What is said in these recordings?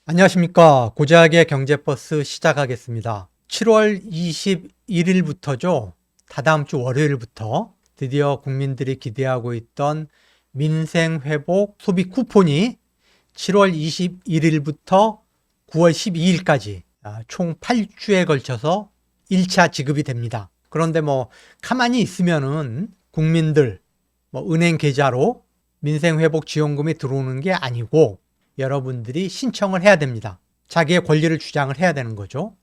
안녕하십니까. 고재학의 경제버스 시작하겠습니다. 7월 21일부터죠. 다다음 주 월요일부터 드디어 국민들이 기대하고 있던 민생회복 소비 쿠폰이 7월 21일부터 9월 12일까지 총 8주에 걸쳐서 1차 지급이 됩니다. 그런데 가만히 있으면은 국민들 은행 계좌로 민생회복 지원금이 들어오는 게 아니고 여러분들이 신청을 해야 됩니다. 자기의 권리를 주장을 해야 되는 거죠.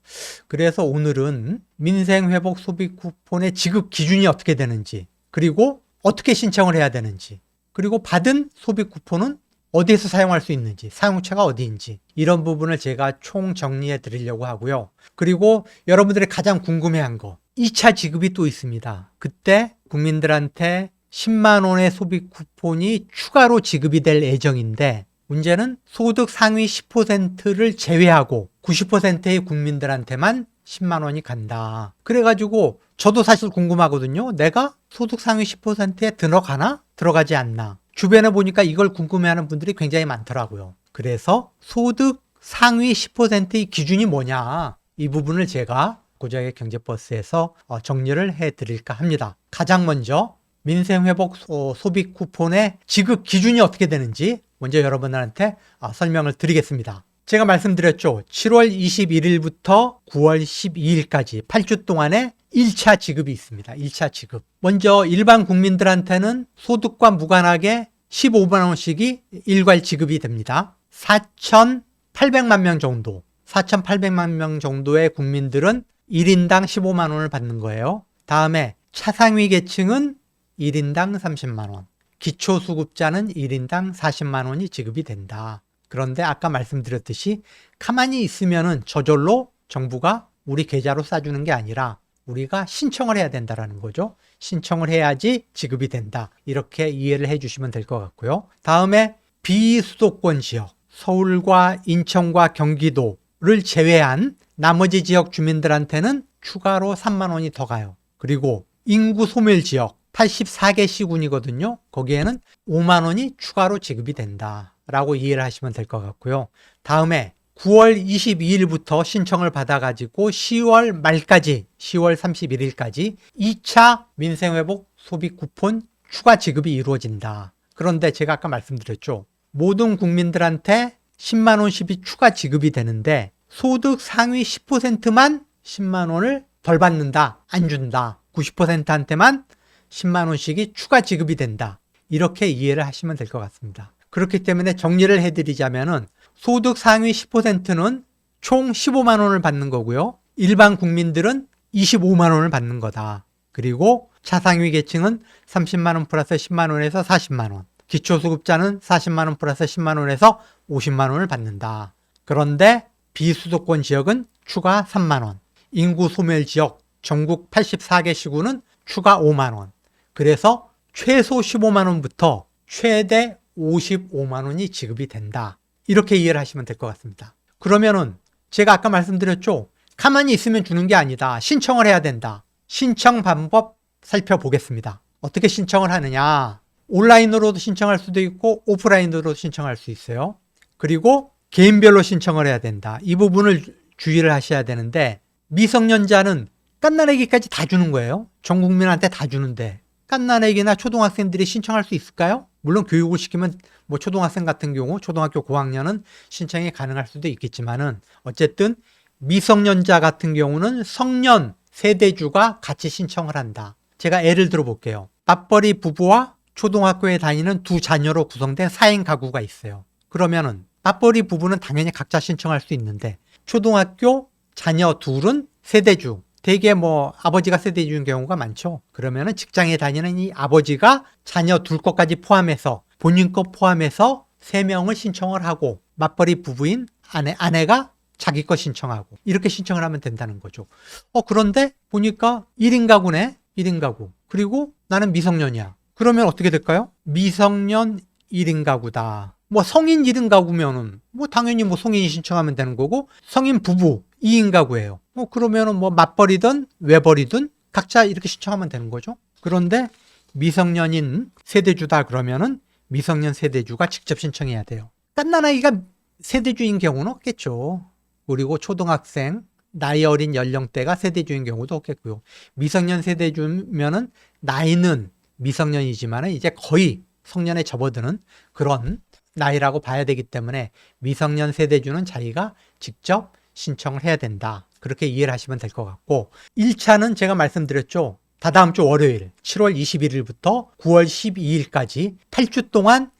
그래서 오늘은 민생회복 소비 쿠폰의 지급 기준이 어떻게 되는지, 그리고 어떻게 신청을 해야 되는지, 그리고 받은 소비 쿠폰은 어디에서 사용할 수 있는지, 사용처가 어디인지, 이런 부분을 제가 총 정리해 드리려고 하고요. 그리고 여러분들이 가장 궁금해한 거, 2차 지급이 또 있습니다. 그때 국민들한테 10만 원의 소비 쿠폰이 추가로 지급이 될 예정인데, 문제는 소득 상위 10%를 제외하고 90%의 국민들한테만 10만 원이 간다. 그래가지고 저도 사실 궁금하거든요. 내가 소득 상위 10%에 들어가나? 들어가지 않나? 주변에 보니까 이걸 궁금해하는 분들이 굉장히 많더라고요. 그래서 소득 상위 10%의 기준이 뭐냐? 이 부분을 제가 고작의 경제버스에서 정리를 해드릴까 합니다. 가장 먼저 민생회복 소비 쿠폰의 지급 기준이 어떻게 되는지 먼저 여러분들한테 설명을 드리겠습니다. 제가 말씀드렸죠. 7월 21일부터 9월 12일까지 8주 동안에 1차 지급이 있습니다. 1차 지급. 먼저 일반 국민들한테는 소득과 무관하게 15만 원씩이 일괄 지급이 됩니다. 4,800만 명 정도, 4,800만 명 정도의 국민들은 1인당 15만 원을 받는 거예요. 다음에 차상위 계층은 1인당 30만 원. 기초수급자는 1인당 40만 원이 지급이 된다. 그런데 아까 말씀드렸듯이 가만히 있으면은 저절로 정부가 우리 계좌로 싸주는 게 아니라 우리가 신청을 해야 된다라는 거죠. 신청을 해야지 지급이 된다. 이렇게 이해를 해 주시면 될 것 같고요. 다음에 비수도권 지역, 서울과 인천과 경기도를 제외한 나머지 지역 주민들한테는 추가로 3만 원이 더 가요. 그리고 인구 소멸 지역, 84개 시군이거든요. 거기에는 5만 원이 추가로 지급이 된다라고 이해를 하시면 될 것 같고요. 다음에 9월 22일부터 신청을 받아가지고 10월 말까지, 10월 31일까지 2차 민생회복 소비 쿠폰 추가 지급이 이루어진다. 그런데 제가 아까 말씀드렸죠. 모든 국민들한테 10만 원씩이 추가 지급이 되는데 소득 상위 10%만 10만 원을 덜 받는다. 안 준다. 90%한테만 10만 원씩이 추가 지급이 된다. 이렇게 이해를 하시면 될 것 같습니다. 그렇기 때문에 정리를 해드리자면은 소득 상위 10%는 총 15만 원을 받는 거고요. 일반 국민들은 25만 원을 받는 거다. 그리고 차상위 계층은 30만 원 플러스 10만 원에서 40만 원. 기초수급자는 40만 원 플러스 10만 원에서 50만 원을 받는다. 그런데 비수도권 지역은 추가 3만 원. 인구 소멸 지역 전국 84개 시군은 추가 5만 원. 그래서 최소 15만 원부터 최대 55만 원이 지급이 된다. 이렇게 이해를 하시면 될 것 같습니다. 그러면은 제가 아까 말씀드렸죠. 가만히 있으면 주는 게 아니다. 신청을 해야 된다. 신청 방법 살펴보겠습니다. 어떻게 신청을 하느냐. 온라인으로도 신청할 수도 있고 오프라인으로도 신청할 수 있어요. 그리고 개인별로 신청을 해야 된다. 이 부분을 주의를 하셔야 되는데 미성년자는 갓난아기까지 다 주는 거예요. 전 국민한테 다 주는데 갓난아기나 초등학생들이 신청할 수 있을까요? 물론 교육을 시키면 초등학생 같은 경우 초등학교 고학년은 신청이 가능할 수도 있겠지만은 어쨌든 미성년자 같은 경우는 성년 세대주가 같이 신청을 한다. 제가 예를 들어 볼게요. 맞벌이 부부와 초등학교에 다니는 두 자녀로 구성된 4인 가구가 있어요. 그러면은 맞벌이 부부는 당연히 각자 신청할 수 있는데 초등학교 자녀 둘은 세대주, 대개 아버지가 세대주인 경우가 많죠. 그러면은 직장에 다니는 이 아버지가 자녀 둘 것까지 포함해서 본인 것 포함해서 3명을 신청을 하고 맞벌이 부부인 아내가 자기 거 신청하고 이렇게 신청을 하면 된다는 거죠. 그런데 보니까 1인 가구네. 1인 가구. 그리고 나는 미성년이야. 그러면 어떻게 될까요? 미성년 1인 가구다. 성인 1인 가구면은 당연히 성인이 신청하면 되는 거고 성인 부부 2인 가구예요. 그러면은 맞벌이든 외벌이든 각자 이렇게 신청하면 되는 거죠. 그런데 미성년인 세대주다 그러면은 미성년 세대주가 직접 신청해야 돼요. 갓난아기가 세대주인 경우는 없겠죠. 그리고 초등학생, 나이 어린 연령대가 세대주인 경우도 없겠고요. 미성년 세대주면은 나이는 미성년이지만 이제 거의 성년에 접어드는 그런 나이라고 봐야 되기 때문에 미성년 세대주는 자기가 직접 신청을 해야 된다. 그렇게 이해를 하시면 될 것 같고 1차는 제가 말씀드렸죠. 다다음 주 월요일 7월 21일부터 9월 12일까지 8주 동안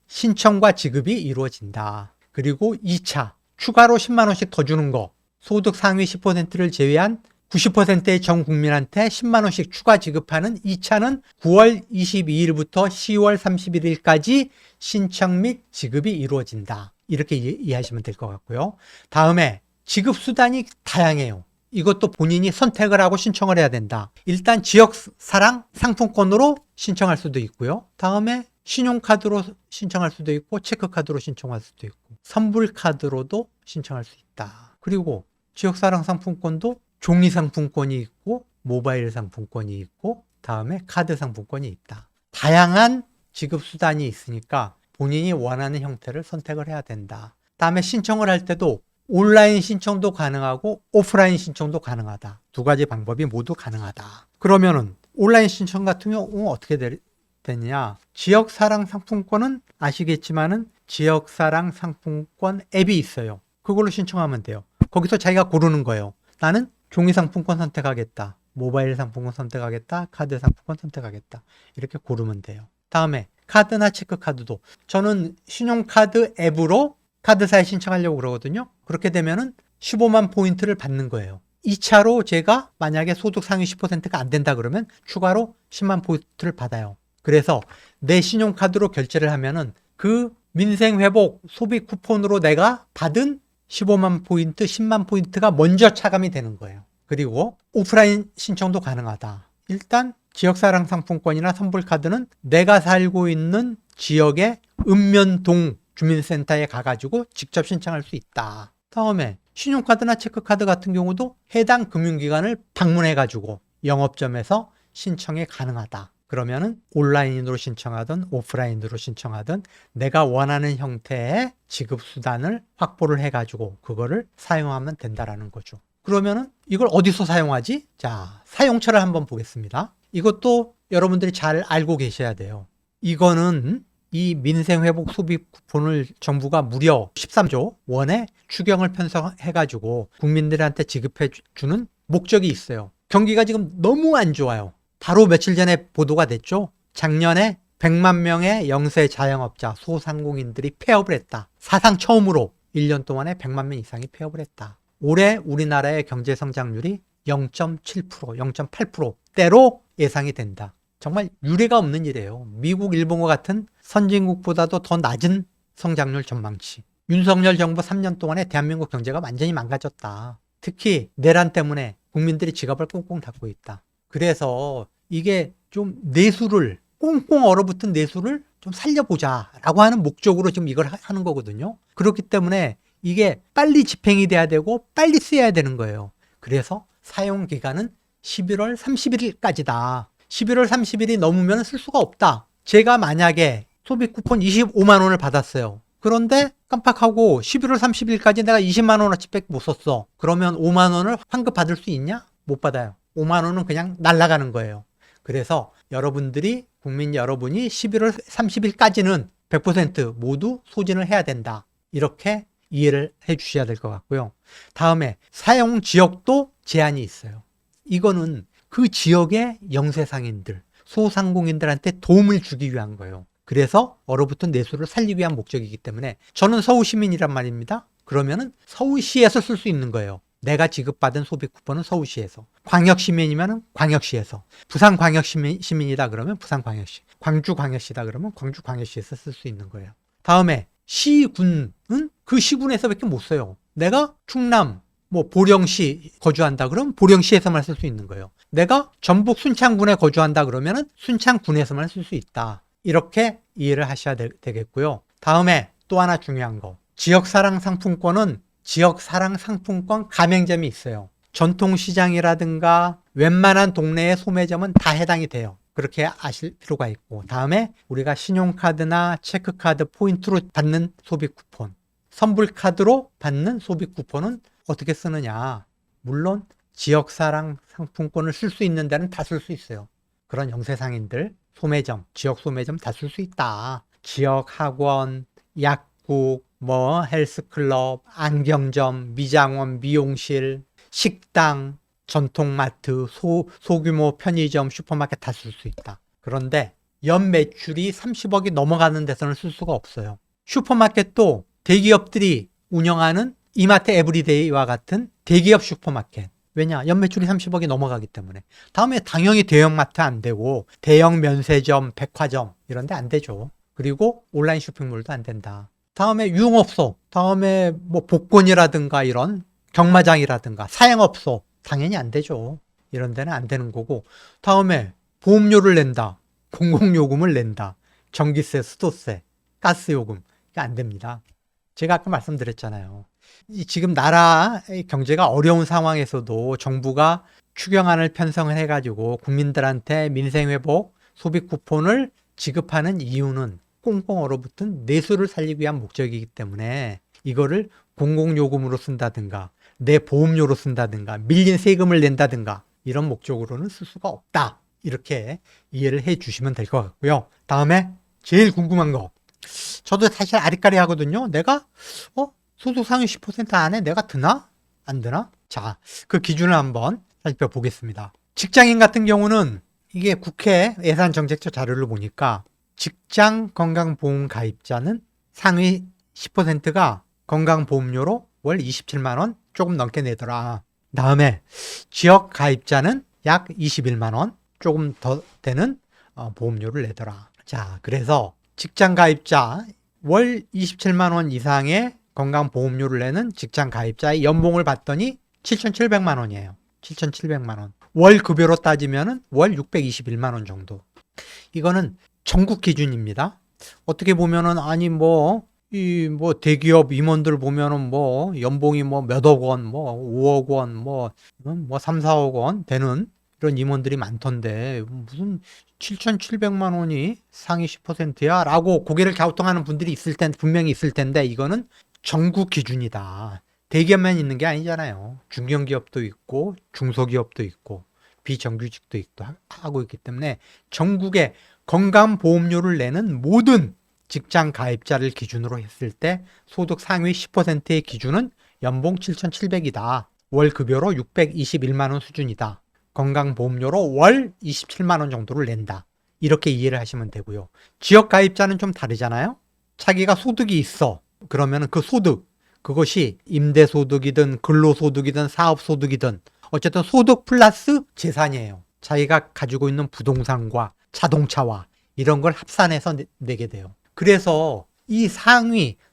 신청과 지급이 이루어진다. 그리고 2차 추가로 10만 원씩 더 주는 거 소득 상위 10%를 제외한 90%의 전 국민한테 10만 원씩 추가 지급하는 2차는 9월 22일부터 10월 31일까지 신청 및 지급이 이루어진다. 이렇게 이해하시면 될 것 같고요. 다음에 지급 수단이 다양해요. 이것도 본인이 선택을 하고 신청을 해야 된다. 일단 지역사랑 상품권으로 신청할 수도 있고요. 다음에 신용카드로 신청할 수도 있고 체크카드로 신청할 수도 있고 선불카드로도 신청할 수 있다. 그리고 지역사랑 상품권도 종이 상품권이 있고 모바일 상품권이 있고 다음에 카드 상품권이 있다. 다양한 지급 수단이 있으니까 본인이 원하는 형태를 선택을 해야 된다. 다음에 신청을 할 때도 온라인 신청도 가능하고 오프라인 신청도 가능하다. 두 가지 방법이 모두 가능하다. 그러면은 온라인 신청 같은 경우 어떻게 되냐? 지역사랑 상품권은 아시겠지만은 지역사랑 상품권 앱이 있어요. 그걸로 신청하면 돼요. 거기서 자기가 고르는 거예요. 나는 종이 상품권 선택하겠다. 모바일 상품권 선택하겠다. 카드 상품권 선택하겠다. 이렇게 고르면 돼요. 다음에 카드나 체크카드도 저는 신용카드 앱으로 카드사에 신청하려고 그러거든요. 그렇게 되면은 15만 포인트를 받는 거예요. 2차로 제가 만약에 소득 상위 10%가 안 된다 그러면 추가로 10만 포인트를 받아요. 그래서 내 신용카드로 결제를 하면은 그 민생회복 소비 쿠폰으로 내가 받은 15만 포인트, 10만 포인트가 먼저 차감이 되는 거예요. 그리고 오프라인 신청도 가능하다. 일단 지역사랑 상품권이나 선불카드는 내가 살고 있는 지역의 읍면동 주민센터에 가가지고 직접 신청할 수 있다. 다음에 신용카드나 체크카드 같은 경우도 해당 금융기관을 방문해가지고 영업점에서 신청이 가능하다. 그러면은 온라인으로 신청하든 오프라인으로 신청하든 내가 원하는 형태의 지급 수단을 확보를 해가지고 그거를 사용하면 된다라는 거죠. 그러면은 이걸 어디서 사용하지? 자, 사용처를 한번 보겠습니다. 이것도 여러분들이 잘 알고 계셔야 돼요. 이거는 이 민생회복 소비 쿠폰을 정부가 무려 13조 원의 추경을 편성해가지고 국민들한테 지급해주는 목적이 있어요. 경기가 지금 너무 안 좋아요. 바로 며칠 전에 보도가 됐죠. 작년에 100만 명의 영세 자영업자, 소상공인들이 폐업을 했다. 사상 처음으로 1년 동안에 100만 명 이상이 폐업을 했다. 올해 우리나라의 경제 성장률이 0.7%, 0.8%대로 예상이 된다. 정말 유례가 없는 일이에요. 미국, 일본과 같은 선진국보다도 더 낮은 성장률 전망치. 윤석열 정부 3년 동안에 대한민국 경제가 완전히 망가졌다. 특히 내란 때문에 국민들이 지갑을 꽁꽁 닫고 있다. 그래서 이게 좀 내수를 꽁꽁 얼어붙은 내수를 좀 살려보자라고 하는 목적으로 지금 이걸 하는 거거든요. 그렇기 때문에 이게 빨리 집행이 돼야 되고 빨리 쓰여야 되는 거예요. 그래서 사용 기간은 11월 30일까지다. 11월 30일이 넘으면 쓸 수가 없다. 제가 만약에 소비 쿠폰 25만 원을 받았어요. 그런데 깜빡하고 11월 30일까지 내가 20만 원어치밖에 못 썼어. 그러면 5만 원을 환급 받을 수 있냐? 못 받아요. 5만 원은 그냥 날아가는 거예요. 그래서 여러분들이 국민 여러분이 11월 30일까지는 100% 모두 소진을 해야 된다. 이렇게 이해를 해 주셔야 될 것 같고요. 다음에 사용 지역도 제한이 있어요. 이거는 그 지역의 영세상인들, 소상공인들한테 도움을 주기 위한 거예요. 그래서 얼어붙은 내수를 살리기 위한 목적이기 때문에 저는 서울시민이란 말입니다. 그러면은 서울시에서 쓸 수 있는 거예요. 내가 지급받은 소비 쿠폰은 서울시에서. 광역시민이면 광역시에서. 부산광역시민이다 그러면 부산광역시. 광주광역시다 그러면 광주광역시에서 쓸 수 있는 거예요. 다음에 시군은 그 시군에서밖에 못 써요. 내가 충남, 보령시 거주한다 그러면 보령시에서만 쓸 수 있는 거예요. 내가 전북 순창군에 거주한다 그러면은 순창군에서만 쓸 수 있다. 이렇게 이해를 하셔야 되겠고요. 다음에 또 하나 중요한 거. 지역사랑 상품권은 지역사랑 상품권 가맹점이 있어요. 전통시장이라든가 웬만한 동네의 소매점은 다 해당이 돼요. 그렇게 아실 필요가 있고, 다음에 우리가 신용카드나 체크카드 포인트로 받는 소비 쿠폰, 선불카드로 받는 소비 쿠폰은 어떻게 쓰느냐. 물론 지역사랑 상품권을 쓸 수 있는 데는 다 쓸 수 있어요. 그런 영세상인들, 소매점, 지역 소매점 다 쓸 수 있다. 지역 학원, 약국, 헬스클럽, 안경점, 미장원, 미용실, 식당, 전통마트, 소규모 편의점, 슈퍼마켓 다 쓸 수 있다. 그런데 연 매출이 30억이 넘어가는 데서는 쓸 수가 없어요. 슈퍼마켓도 대기업들이 운영하는 이마트 에브리데이와 같은 대기업 슈퍼마켓. 왜냐? 연매출이 30억이 넘어가기 때문에. 다음에 당연히 대형마트 안 되고 대형 면세점, 백화점 이런 데 안 되죠. 그리고 온라인 쇼핑몰도 안 된다. 다음에 유흥업소, 다음에 복권이라든가 이런 경마장이라든가 사행업소 당연히 안 되죠. 이런 데는 안 되는 거고. 다음에 보험료를 낸다. 공공요금을 낸다. 전기세, 수도세, 가스요금. 이게 안 됩니다. 제가 아까 말씀드렸잖아요. 지금 나라 경제가 어려운 상황에서도 정부가 추경안을 편성을 해가지고 국민들한테 민생회복, 소비 쿠폰을 지급하는 이유는 꽁꽁 얼어붙은 내수를 살리기 위한 목적이기 때문에 이거를 공공요금으로 쓴다든가 내 보험료로 쓴다든가 밀린 세금을 낸다든가 이런 목적으로는 쓸 수가 없다. 이렇게 이해를 해 주시면 될 것 같고요. 다음에 제일 궁금한 거. 저도 사실 아리까리 하거든요. 내가 소득 상위 10% 안에 내가 드나? 안 드나? 자, 그 기준을 한번 살펴보겠습니다. 직장인 같은 경우는 이게 국회 예산정책처 자료를 보니까 직장 건강보험 가입자는 상위 10%가 건강보험료로 월 27만 원 조금 넘게 내더라. 다음에 지역 가입자는 약 21만 원 조금 더 되는 보험료를 내더라. 자, 그래서 직장 가입자 월 27만 원 이상의 건강보험료를 내는 직장 가입자의 연봉을 봤더니 7,700만 원이에요. 7,700만 원. 월 급여로 따지면 월 621만 원 정도. 이거는 전국 기준입니다. 어떻게 보면은 대기업 임원들 보면은 연봉이 몇억 원, 5억 원, 3, 4억 원 되는 이런 임원들이 많던데 무슨 7,700만 원이 상위 10%야? 라고 고개를 갸우뚱하는 분들이 분명히 있을 텐데 이거는 전국 기준이다. 대기업만 있는 게 아니잖아요. 중견기업도 있고 중소기업도 있고 비정규직도 있고 하고 있기 때문에 전국에 건강보험료를 내는 모든 직장 가입자를 기준으로 했을 때 소득 상위 10%의 기준은 연봉 7,700이다. 월 급여로 621만 원 수준이다. 건강보험료로 월 27만 원 정도를 낸다. 이렇게 이해를 하시면 되고요. 지역 가입자는 좀 다르잖아요. 자기가 소득이 있어. 그러면 그 소득, 그것이 임대소득이든 근로소득이든 사업소득이든 어쨌든 소득 플러스 재산이에요. 자기가 가지고 있는 부동산과 자동차와 이런 걸 합산해서 내게 돼요. 그래서 이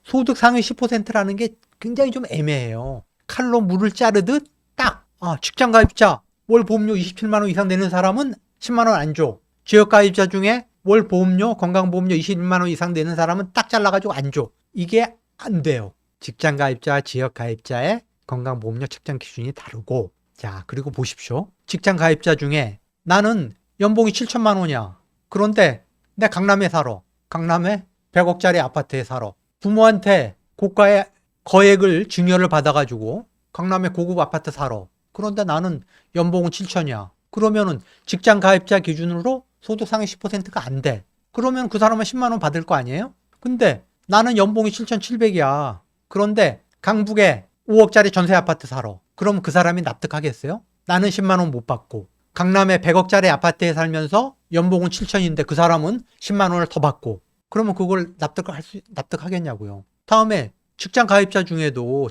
소득 상위 10%라는 게 굉장히 좀 애매해요. 칼로 물을 자르듯 딱, 직장 가입자 월 보험료 27만 원 이상 내는 사람은 10만 원 안 줘. 지역 가입자 중에 월 보험료, 건강보험료 21만 원 이상 내는 사람은 딱 잘라가지고 안 줘. 이게 안 돼요. 직장 가입자, 지역 가입자의 건강보험료 책정 기준이 다르고, 자, 그리고 보십시오. 직장 가입자 중에 나는 연봉이 7천만 원이야. 그런데 내 강남에 살아. 강남에 100억짜리 아파트에 살아. 부모한테 고가의 거액을 증여를 받아가지고 강남에 고급 아파트 살아. 그런데 나는 연봉은 7천이야. 그러면은 직장 가입자 기준으로 소득 상위 10%가 안 돼. 그러면 그 사람은 10만 원 받을 거 아니에요? 근데 나는 연봉이 7,700이야. 그런데 강북에 5억짜리 전세 아파트 살아. 그럼 그 사람이 납득하겠어요? 나는 10만 원 못 받고 강남에 100억짜리 아파트에 살면서 연봉은 7천인데 그 사람은 10만 원을 더 받고 그러면 그걸 납득하겠냐고요. 다음에 직장 가입자 중에도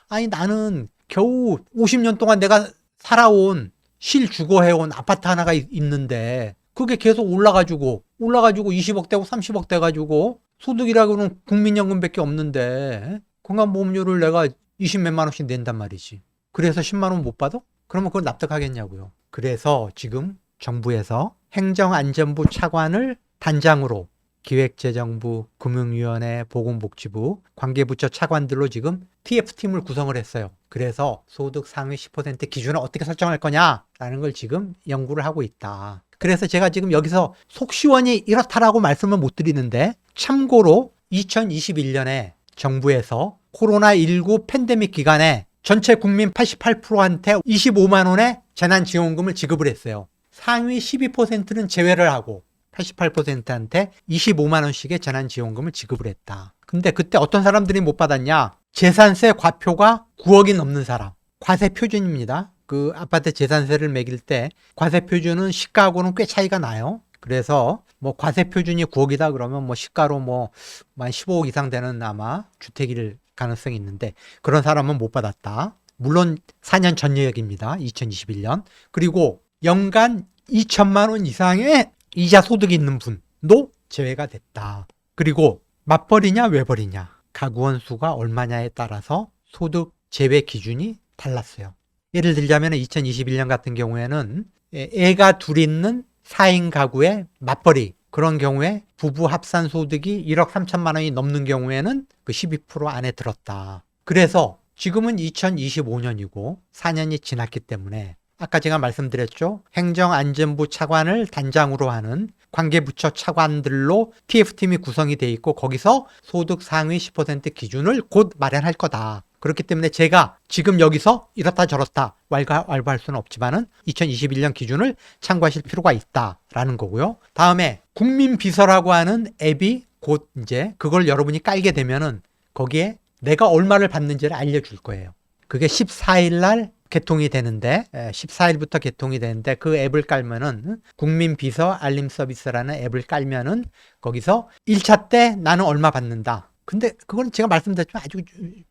아니 나는 겨우 50년 동안 내가 살아온 실주거해온 아파트 하나가 있는데 그게 계속 올라가지고 20억 되고 30억 돼가지고 소득이라고는 국민연금밖에 없는데 건강보험료를 내가 20몇만 원씩 낸단 말이지. 그래서 10만 원 못 받아? 그러면 그걸 납득하겠냐고요. 그래서 지금 정부에서 행정안전부 차관을 단장으로 기획재정부, 금융위원회, 보건복지부, 관계부처 차관들로 지금 TF팀을 구성을 했어요. 그래서 소득 상위 10% 기준을 어떻게 설정할 거냐라는 걸 지금 연구를 하고 있다. 그래서 제가 지금 여기서 속 시원히 이렇다라고 말씀을 못 드리는데 참고로 2021년에 정부에서 코로나19 팬데믹 기간에 전체 국민 88%한테 25만 원의 재난지원금을 지급을 했어요. 상위 12%는 제외를 하고 88%한테 25만 원씩의 재난지원금을 지급을 했다. 근데 그때 어떤 사람들이 못 받았냐? 재산세 과표가 9억이 넘는 사람. 과세 표준입니다. 그 아파트 재산세를 매길 때 과세 표준은 시가하고는 꽤 차이가 나요. 그래서 뭐 과세 표준이 9억이다 그러면 뭐 시가로 뭐 한 15억 이상 되는 아마 주택일 가능성이 있는데 그런 사람은 못 받았다. 물론 4년 전 얘기입니다. 2021년. 그리고 연간 2천만 원 이상의 이자 소득이 있는 분도 제외가 됐다. 그리고 맞벌이냐 외벌이냐 가구원 수가 얼마냐에 따라서 소득 제외 기준이 달랐어요. 예를 들자면 2021년 같은 경우에는 애가 둘 있는 4인 가구의 맞벌이 그런 경우에 부부 합산 소득이 1억 3천만 원이 넘는 경우에는 그 12% 안에 들었다. 그래서 지금은 2025년이고 4년이 지났기 때문에 아까 제가 말씀드렸죠. 행정안전부 차관을 단장으로 하는 관계부처 차관들로 TF팀이 구성이 돼 있고 거기서 소득 상위 10% 기준을 곧 마련할 거다. 그렇기 때문에 제가 지금 여기서 이렇다 저렇다 왈가왈부할 수는 없지만은 2021년 기준을 참고하실 필요가 있다라는 거고요. 다음에 국민비서라고 하는 앱이 곧 이제 그걸 여러분이 깔게 되면은 거기에 내가 얼마를 받는지를 알려줄 거예요. 그게 14일 날 개통이 되는데 14일부터 개통이 되는데 그 앱을 깔면은 국민비서 알림 서비스라는 앱을 깔면은 거기서 1차 때 나는 얼마 받는다. 근데 그건 제가 말씀드렸지만 아주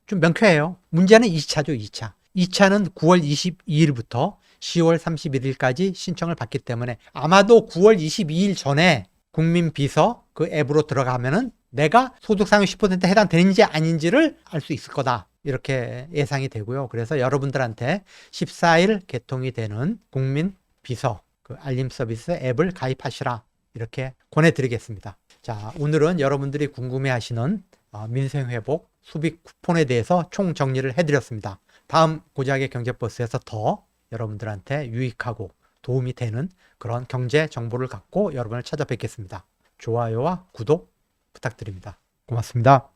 좀 명쾌해요. 문제는 2차죠, 2차. 2차는 9월 22일부터 10월 31일까지 신청을 받기 때문에 아마도 9월 22일 전에 국민비서 그 앱으로 들어가면은 내가 소득 상위 10% 해당되는지 아닌지를 알 수 있을 거다. 이렇게 예상이 되고요. 그래서 여러분들한테 14일 개통이 되는 국민비서 그 알림 서비스 앱을 가입하시라. 이렇게 권해드리겠습니다. 자, 오늘은 여러분들이 궁금해하시는 민생회복 수빅 쿠폰에 대해서 총 정리를 해드렸습니다. 다음 고작의 경제버스에서 더 여러분들한테 유익하고 도움이 되는 그런 경제 정보를 갖고 여러분을 찾아뵙겠습니다. 좋아요와 구독 부탁드립니다. 고맙습니다.